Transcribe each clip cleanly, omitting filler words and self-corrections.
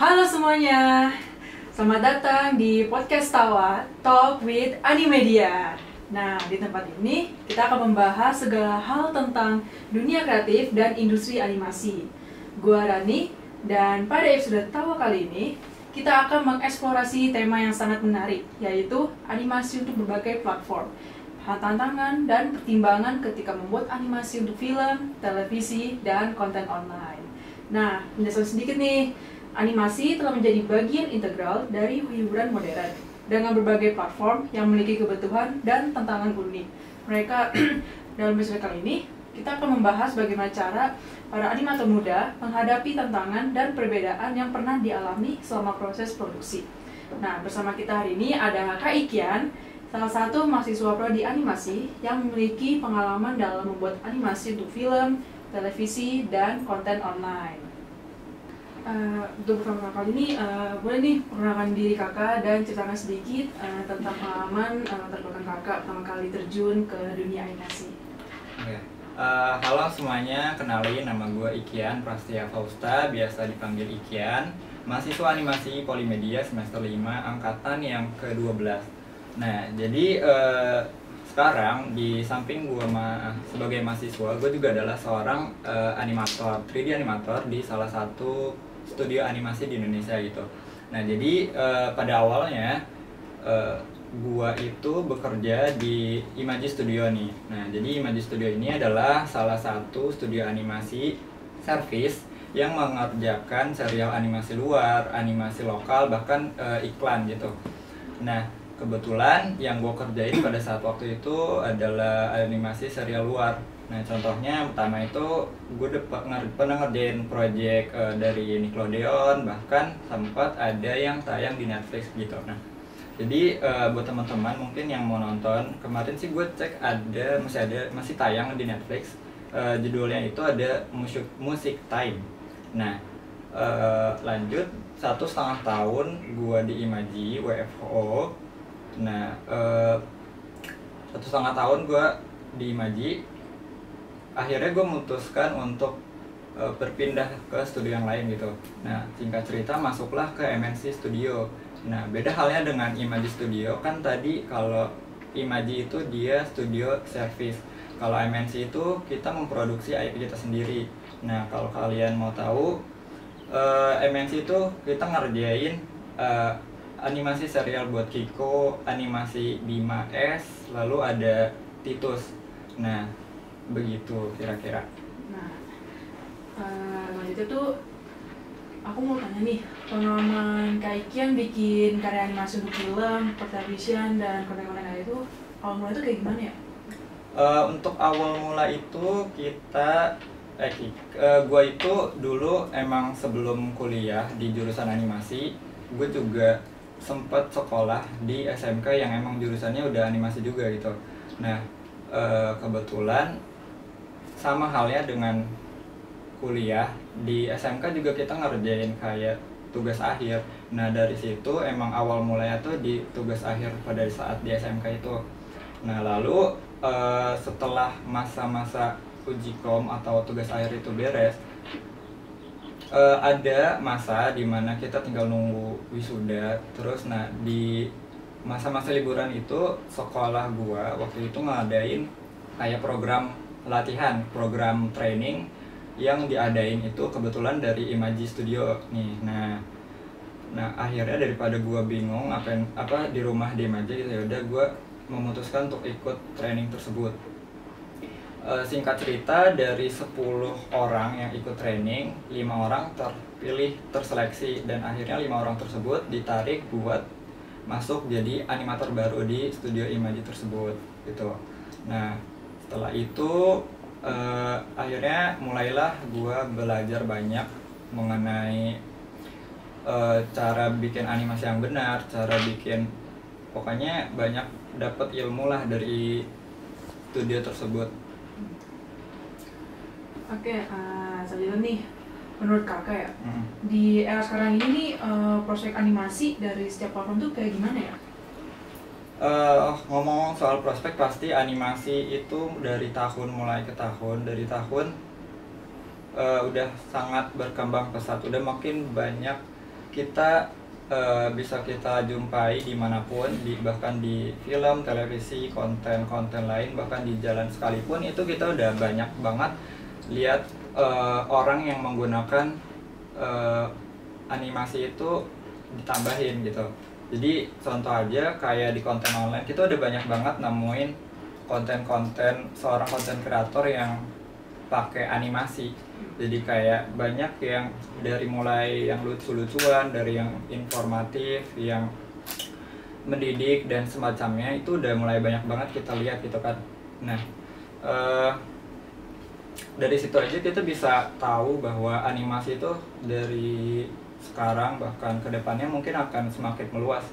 Halo semuanya, selamat datang di podcast Tawa Talk with Animedia. Nah, di tempat ini kita akan membahas segala hal tentang dunia kreatif dan industri animasi. Gua Rani, dan pada episode Tawa kali ini kita akan mengeksplorasi tema yang sangat menarik, yaitu animasi untuk berbagai platform, tantangan dan pertimbangan ketika membuat animasi untuk film, televisi, dan konten online. Nah, penjelasan sedikit nih. Animasi telah menjadi bagian integral dari hiburan modern dengan berbagai platform yang memiliki kebutuhan dan tantangan unik. Mereka dalam episode kali ini kita akan membahas bagaimana cara para animator muda menghadapi tantangan dan perbedaan yang pernah dialami selama proses produksi. Nah, bersama kita hari ini ada Kak Ikian, salah satu mahasiswa prodi animasi yang memiliki pengalaman dalam membuat animasi untuk film, televisi, dan konten online. Untuk pertama kali ini, boleh nih perkenalkan diri kakak dan ceritakan sedikit tentang pengalaman latar belakang kakak pertama kali terjun ke dunia animasi. Oke. Halo semuanya, kenalin nama gue Ikian Prastia Fausta, biasa dipanggil Ikian, mahasiswa animasi Polimedia semester 5, angkatan yang ke-12. Nah, jadi sekarang di samping gue sebagai mahasiswa, gue juga adalah seorang animator, 3D animator di salah satu studio animasi di Indonesia gitu. Nah, jadi pada awalnya gua itu bekerja di Imaji Studio nih. Nah, jadi Imaji Studio ini adalah salah satu studio animasi service yang mengerjakan serial animasi luar, animasi lokal, bahkan iklan gitu. Nah, kebetulan yang gue kerjain pada saat waktu itu adalah animasi serial luar. Nah, contohnya pertama itu gue pernah ngerjain project dari Nickelodeon, bahkan sempat ada yang tayang di Netflix gitu. Nah, jadi buat teman-teman mungkin yang mau nonton, kemarin sih gue cek masih tayang di Netflix. Judulnya itu ada Music Time. Nah, lanjut 1,5 tahun gue di Imaji WFO. Nah, 1,5 tahun gue di Imaji, akhirnya gue memutuskan untuk berpindah ke studio yang lain gitu. Nah, singkat cerita masuklah ke MNC Studio. Nah, beda halnya dengan Imaji Studio, kan tadi kalau Imaji itu dia studio service, kalau MNC itu kita memproduksi IP kita sendiri. Nah, kalau kalian mau tahu, MNC itu kita ngerjain animasi serial buat Kiko, animasi Bima S, lalu ada Titus. Nah, begitu kira-kira. Nah, selanjutnya tuh aku mau tanya nih, pengalaman Kak Ikian bikin karya animasi untuk film, televisi, dan konten-konten kayak itu awal mulai itu kayak gimana ya? Untuk awal mula itu gue itu dulu emang sebelum kuliah di jurusan animasi, gue juga sempat sekolah di SMK yang emang jurusannya udah animasi juga gitu. Nah, kebetulan sama halnya dengan kuliah, di SMK juga kita ngerjain kayak tugas akhir. Nah, dari situ emang awal mulanya tuh di tugas akhir pada saat di SMK itu. Nah, lalu setelah masa-masa uji kom atau tugas akhir itu beres, ada masa dimana kita tinggal nunggu wisuda. Terus nah, di masa-masa liburan itu sekolah gua waktu itu ngadain kayak program latihan, program training yang diadain itu kebetulan dari Imaji Studio nih. Nah akhirnya daripada gua bingung apa di rumah diem aja gitu, ya udah gua memutuskan untuk ikut training tersebut. Singkat cerita, dari 10 orang yang ikut training, 5 orang terseleksi, dan akhirnya 5 orang tersebut ditarik buat masuk jadi animator baru di studio Imaji tersebut gitu. Nah, setelah itu akhirnya mulailah gue belajar banyak mengenai cara bikin animasi yang benar, pokoknya banyak dapat ilmu lah dari studio tersebut. Oke, selanjutnya nih, menurut kakak ya, di era sekarang ini nih, prospek animasi dari setiap platform tuh kayak gimana ya? Ngomong soal prospek, pasti animasi itu dari tahun udah sangat berkembang pesat, udah makin banyak kita bisa kita jumpai dimanapun, bahkan di film, televisi, konten-konten lain, bahkan di jalan sekalipun itu kita udah banyak banget lihat orang yang menggunakan animasi itu ditambahin gitu. Jadi contoh aja kayak di konten online kita udah banyak banget nemuin konten-konten seorang konten kreator yang pakai animasi. Jadi kayak banyak yang dari mulai yang lucu-lucuan, dari yang informatif, yang mendidik dan semacamnya itu udah mulai banyak banget kita lihat gitu kan. Nah, dari situ aja kita bisa tahu bahwa animasi itu dari sekarang bahkan kedepannya mungkin akan semakin meluas.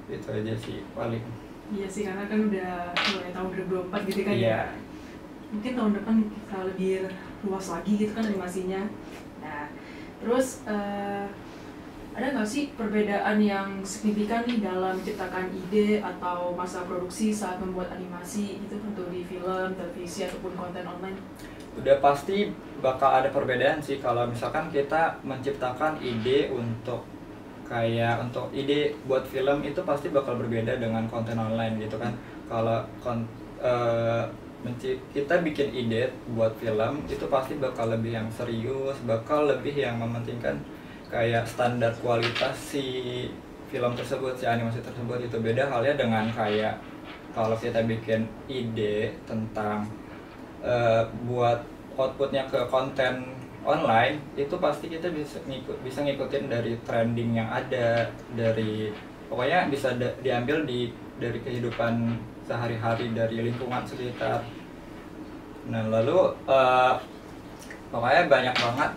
Itu aja sih paling. Iya sih, karena kan udah mulai tahun 2024 gitu kan Iya. ya. Mungkin tahun depan bisa lebih luas lagi gitu kan animasinya. Nah, terus ada nggak sih perbedaan yang signifikan nih dalam menciptakan ide atau masa produksi saat membuat animasi gitu untuk di film, televisi ataupun konten online? Udah pasti bakal ada perbedaan sih kalau misalkan kita menciptakan ide untuk ide buat film itu pasti bakal berbeda dengan konten online gitu kan. Kalau kita bikin ide buat film itu pasti bakal lebih yang serius, bakal lebih yang mementingkan kayak standar kualitas si film tersebut, si animasi tersebut. Itu beda halnya dengan kayak kalau kita bikin ide tentang buat outputnya ke konten online, itu pasti kita bisa ngikutin dari trending yang ada, dari pokoknya bisa diambil dari kehidupan sehari-hari, dari lingkungan sekitar. Nah lalu pokoknya banyak banget.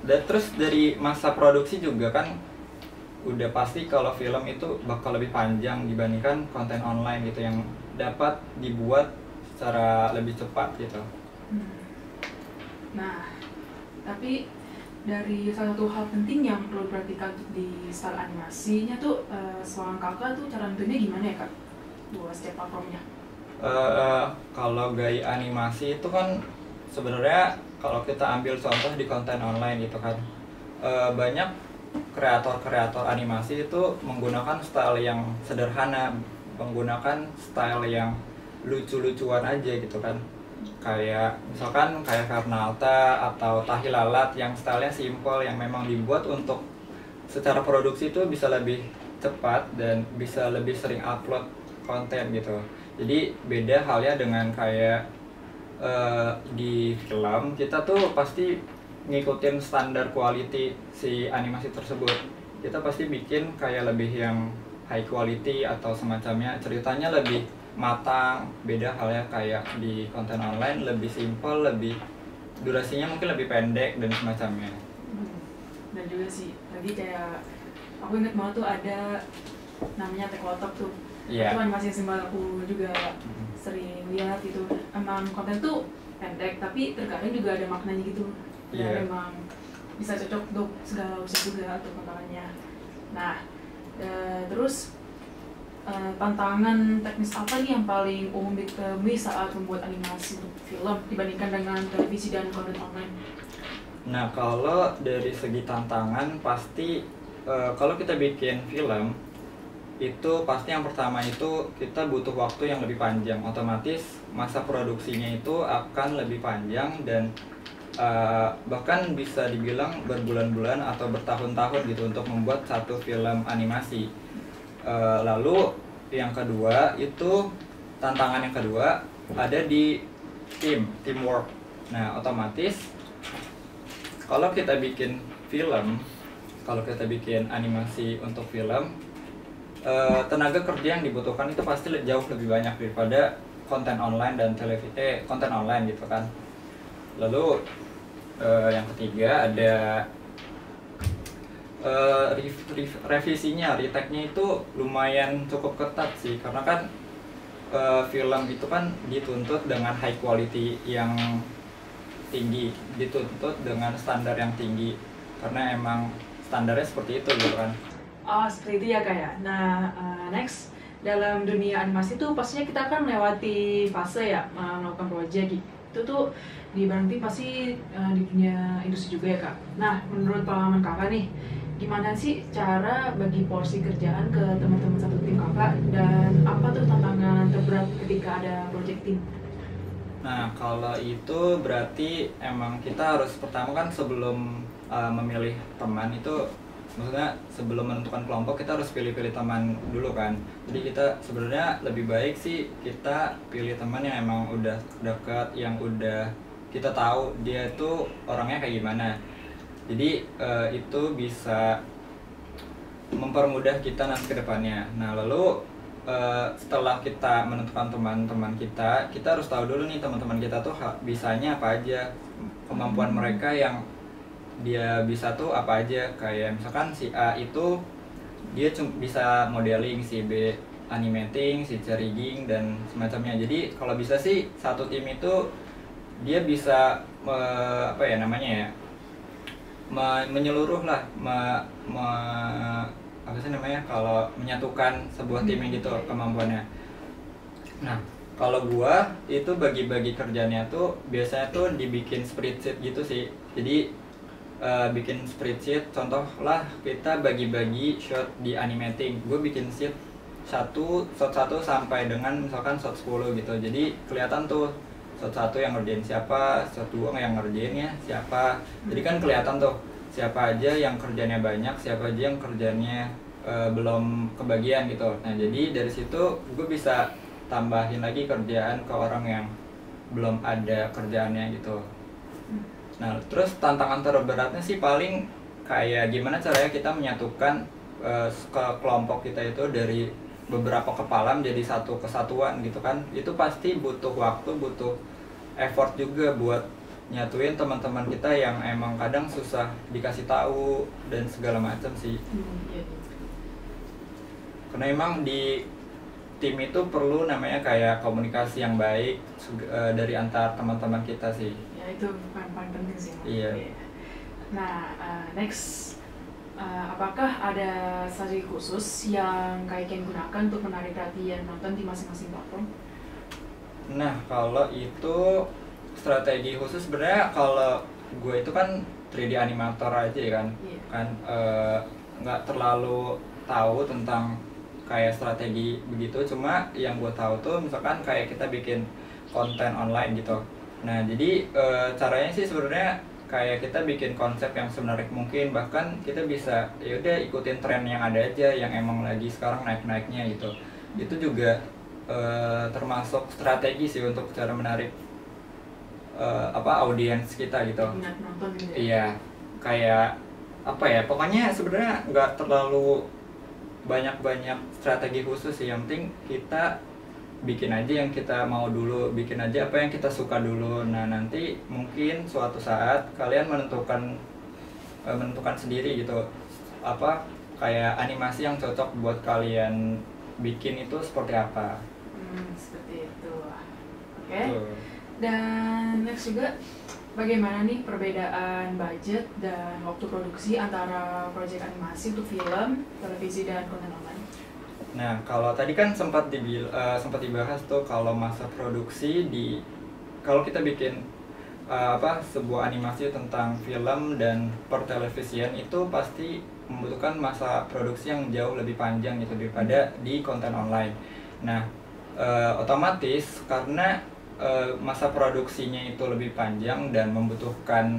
Dan terus dari masa produksi juga kan udah pasti kalau film itu bakal lebih panjang dibandingkan konten online gitu yang dapat dibuat secara lebih cepat gitu. Nah, tapi dari salah satu hal penting yang perlu diperhatikan di style animasinya tuh seorang kakak tuh cara nentunya gimana ya kak? Buat setiap platformnya. Kalau gaya animasi itu kan sebenarnya kalau kita ambil contoh di konten online gitu kan, banyak kreator-kreator animasi itu menggunakan style yang sederhana, menggunakan style yang lucu-lucuan aja gitu kan. Kayak misalkan kayak Karnalta atau Tahilalat yang stylenya simple, yang memang dibuat untuk secara produksi itu bisa lebih cepat dan bisa lebih sering upload konten gitu. Jadi beda halnya dengan kayak di film, kita tuh pasti ngikutin standar quality si animasi tersebut. Kita pasti bikin kayak lebih yang high quality atau semacamnya, ceritanya lebih matang. Beda halnya kayak di konten online, lebih simple, lebih durasinya mungkin lebih pendek dan semacamnya. Dan juga sih tadi kayak aku inget banget tuh ada namanya Teklotok tuh. Itu animasi yang simpel, aku juga sering lihat gitu. Emang konten tuh pendek tapi terkadang juga ada maknanya gitu. Dan emang bisa cocok untuk segala usia juga untuk kontennya. Nah, terus tantangan teknis apa nih yang paling umum ditemui saat membuat animasi untuk film dibandingkan dengan televisi dan konten online? Nah, kalau dari segi tantangan pasti kalau kita bikin film itu pasti yang pertama itu kita butuh waktu yang lebih panjang. Otomatis masa produksinya itu akan lebih panjang dan bahkan bisa dibilang berbulan-bulan atau bertahun-tahun gitu untuk membuat satu film animasi. Lalu yang kedua itu tantangan yang kedua ada di teamwork. Nah, otomatis kalau kita bikin animasi untuk film, tenaga kerja yang dibutuhkan itu pasti jauh lebih banyak daripada konten online dan konten online gitu kan. Lalu yang ketiga ada revisinya, retake-nya itu lumayan cukup ketat sih, karena kan film itu kan dituntut dengan high quality yang tinggi, dituntut dengan standar yang tinggi, karena emang standarnya seperti itu gitu kan. Oh, seperti itu ya kak ya. Nah, next, dalam dunia animasi tuh pastinya kita akan melewati fase ya, melakukan proyek Itu tuh di bareng tim pasti di dunia industri juga ya kak. Nah, menurut pengalaman kakak nih, gimana sih cara bagi porsi kerjaan ke teman-teman satu tim kakak, dan apa tuh tantangan terberat ketika ada project tim? Nah, kalau itu berarti emang kita harus pertama kan sebelum memilih teman itu, maksudnya sebelum menentukan kelompok kita harus pilih-pilih teman dulu kan. Jadi kita sebenarnya lebih baik sih kita pilih teman yang emang udah dekat, yang udah kita tahu dia tuh orangnya kayak gimana. Jadi itu bisa mempermudah kita nanti ke depannya. Nah, lalu setelah kita menentukan teman-teman kita harus tahu dulu nih teman-teman kita tuh bisanya apa aja, kemampuan mereka yang dia bisa tuh apa aja. Kayak misalkan si A itu dia bisa modeling, si B animating, si C rigging dan semacamnya. Jadi kalau bisa sih satu tim itu dia bisa apa ya namanya ya, menyeluruh lah, apa sih namanya kalau menyatukan sebuah tim gitu kemampuannya. Nah, kalau gua itu bagi-bagi kerjanya tuh biasanya tuh dibikin spreadsheet gitu sih. Jadi bikin spreadsheet, contoh lah kita bagi-bagi shot di animating, gue bikin sheet shot 1 sampai dengan misalkan shot 10 gitu. Jadi kelihatan tuh shot 1 yang ngerjain siapa, shot 2 yang ngerjainnya siapa. Jadi kan kelihatan tuh siapa aja yang kerjanya banyak, siapa aja yang kerjanya belum kebagian gitu. Nah, jadi dari situ gue bisa tambahin lagi kerjaan ke orang yang belum ada kerjaannya gitu. Nah, terus tantangan terberatnya sih paling kayak gimana caranya kita menyatukan ke kelompok kita itu dari beberapa kepala menjadi satu kesatuan gitu kan. Itu pasti butuh waktu, butuh effort juga buat nyatuin teman-teman kita yang emang kadang susah dikasih tahu dan segala macam sih. Karena emang di tim itu perlu namanya kayak komunikasi yang baik dari antar teman-teman kita sih. Ya, itu paling penting sih. Iya. Nah, next, apakah ada strategi khusus yang kalian gunakan untuk menarik perhatian nonton di masing-masing platform? Nah, kalau itu strategi khusus sebenarnya kalau gue itu kan 3D animator aja ya kan. Yeah. Kan nggak terlalu tahu tentang kayak strategi begitu, cuma yang gue tahu tuh misalkan kayak kita bikin konten online gitu. Nah, jadi caranya sih sebenarnya kayak kita bikin konsep yang semenarik mungkin, bahkan kita bisa ya udah ikutin tren yang ada aja yang emang lagi sekarang naik-naiknya gitu. Itu juga termasuk strategi sih untuk cara menarik audiens kita gitu. Minat nonton gitu. Iya, kayak apa ya? Pokoknya sebenarnya nggak terlalu banyak strategi khusus sih. Yang penting kita bikin aja yang kita mau dulu, bikin aja apa yang kita suka dulu. Nah, nanti mungkin suatu saat kalian menentukan sendiri gitu apa kayak animasi yang cocok buat kalian bikin itu seperti apa. Seperti itu. Oke. Dan next juga, bagaimana nih perbedaan budget dan waktu produksi antara proyek animasi untuk film, televisi, dan konten online? Nah, kalau tadi kan sempat dibahas tuh kalau masa produksi kalau kita bikin sebuah animasi tentang film dan pertelevisian itu pasti membutuhkan masa produksi yang jauh lebih panjang gitu daripada di konten online. Nah, otomatis karena masa produksinya itu lebih panjang dan membutuhkan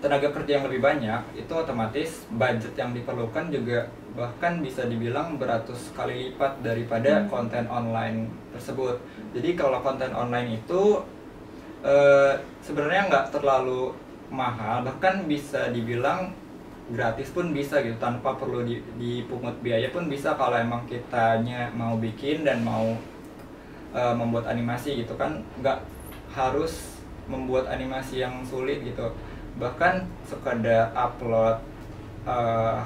tenaga kerja yang lebih banyak, itu otomatis budget yang diperlukan juga bahkan bisa dibilang beratus kali lipat daripada konten online tersebut. Jadi kalau konten online itu sebenarnya nggak terlalu mahal, bahkan bisa dibilang gratis pun bisa gitu, tanpa perlu dipungut biaya pun bisa kalau emang kitanya mau bikin dan mau membuat animasi gitu kan. Nggak harus membuat animasi yang sulit gitu, bahkan sekadar upload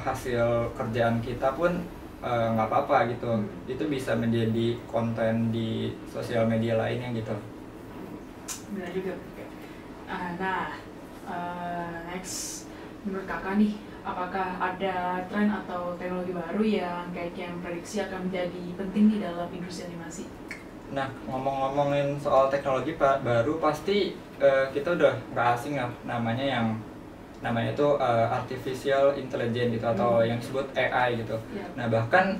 hasil kerjaan kita pun nggak apa-apa gitu. Itu bisa menjadi konten di sosial media lainnya gitu. Benar juga. Nah, next, menurut kakak nih, apakah ada tren atau teknologi baru yang kayaknya prediksi akan menjadi penting di dalam industri animasi? Nah, ngomongin soal teknologi baru, pasti kita udah nggak asing lah namanya itu artificial intelligence gitu, atau yang disebut AI gitu. Nah, bahkan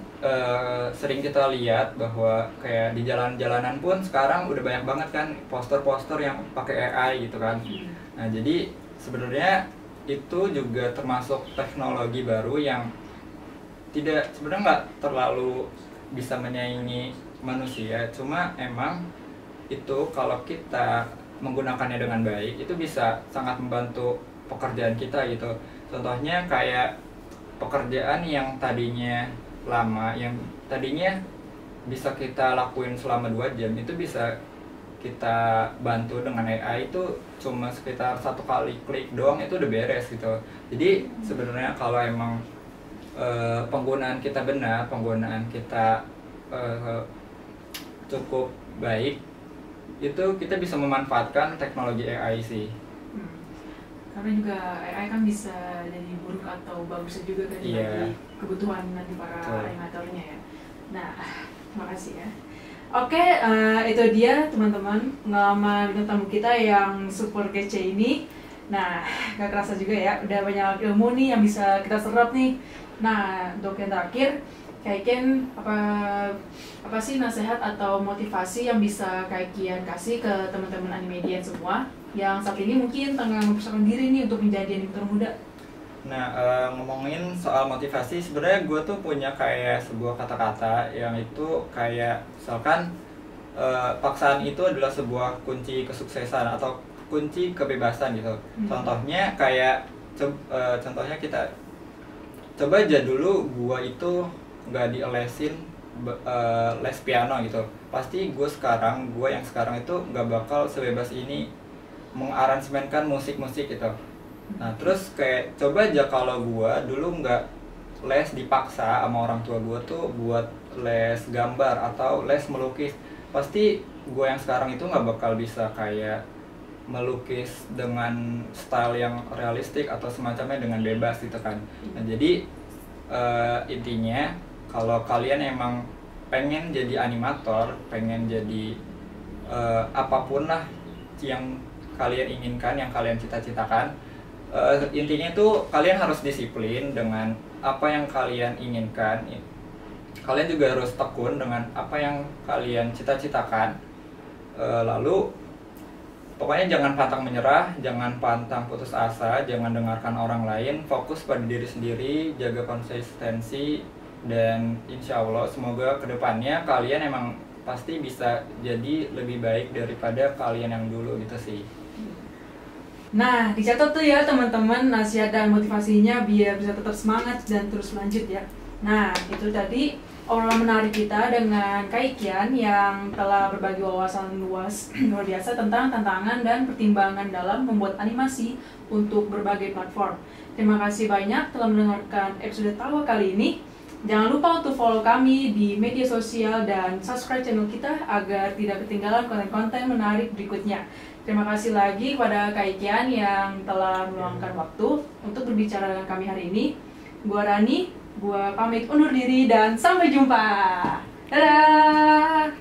sering kita lihat bahwa kayak di jalan-jalanan pun sekarang udah banyak banget kan poster-poster yang pakai AI gitu kan. Nah, jadi sebenarnya itu juga termasuk teknologi baru yang sebenarnya nggak terlalu bisa menyaingi manusia, cuma emang itu kalau kita menggunakannya dengan baik itu bisa sangat membantu pekerjaan kita gitu. Contohnya kayak pekerjaan yang tadinya lama, yang tadinya bisa kita lakuin selama 2 jam, itu bisa kita bantu dengan AI itu cuma sekitar 1 kali klik doang, itu udah beres gitu. Jadi sebenarnya kalau emang penggunaan kita benar, penggunaan kita cukup baik, itu kita bisa memanfaatkan teknologi AI sih. Karena juga AI kan bisa jadi buruk atau bagus juga kan, bagi kebutuhan nanti para animatornya ya. Nah, terima kasih ya. Oke, itu dia teman-teman pengalaman bintang tamu kita yang super kece ini. Nah, gak kerasa juga ya, udah banyak ilmu nih yang bisa kita serap nih. Nah, untuk yang terakhir, Kak Kian, apa sih nasihat atau motivasi yang bisa Kak Kian kasih ke teman-teman Animedia semua yang saat ini mungkin tengah mempersiapkan diri nih untuk menjadi animator muda? Nah, ngomongin soal motivasi, sebenarnya gue tuh punya kayak sebuah kata-kata yang itu kayak misalkan paksaan itu adalah sebuah kunci kesuksesan atau kunci kebebasan gitu. Contohnya kayak contohnya kita coba aja dulu gue itu nggak dielesin les piano gitu, pasti gue yang sekarang itu nggak bakal sebebas ini mengaransemenkan musik-musik gitu. Nah, terus kayak coba aja kalau gue dulu nggak les dipaksa sama orang tua gue tuh buat les gambar atau les melukis, pasti gue yang sekarang itu nggak bakal bisa kayak melukis dengan style yang realistik atau semacamnya dengan bebas gitu kan. Nah, jadi intinya kalau kalian emang pengen jadi animator, pengen jadi apapun lah yang kalian inginkan, yang kalian cita-citakan, intinya tuh kalian harus disiplin dengan apa yang kalian inginkan. Kalian juga harus tekun dengan apa yang kalian cita-citakan. Lalu pokoknya jangan pantang menyerah, jangan pantang putus asa, jangan dengarkan orang lain, fokus pada diri sendiri, jaga konsistensi, dan insya Allah semoga kedepannya kalian emang pasti bisa jadi lebih baik daripada kalian yang dulu gitu sih. Nah, dicatat tuh ya teman-teman nasihat dan motivasinya biar bisa tetap semangat dan terus lanjut ya. Nah, itu tadi obrolan menarik kita dengan Kak Kian yang telah berbagi wawasan luas luar biasa tentang tantangan dan pertimbangan dalam membuat animasi untuk berbagai platform. Terima kasih banyak telah mendengarkan episode Tawa kali ini. Jangan lupa untuk follow kami di media sosial dan subscribe channel kita agar tidak ketinggalan konten-konten menarik berikutnya. Terima kasih lagi kepada Kak Kian yang telah meluangkan waktu untuk berbicara dengan kami hari ini. Gua Rani, gua pamit undur diri dan sampai jumpa. Dadah!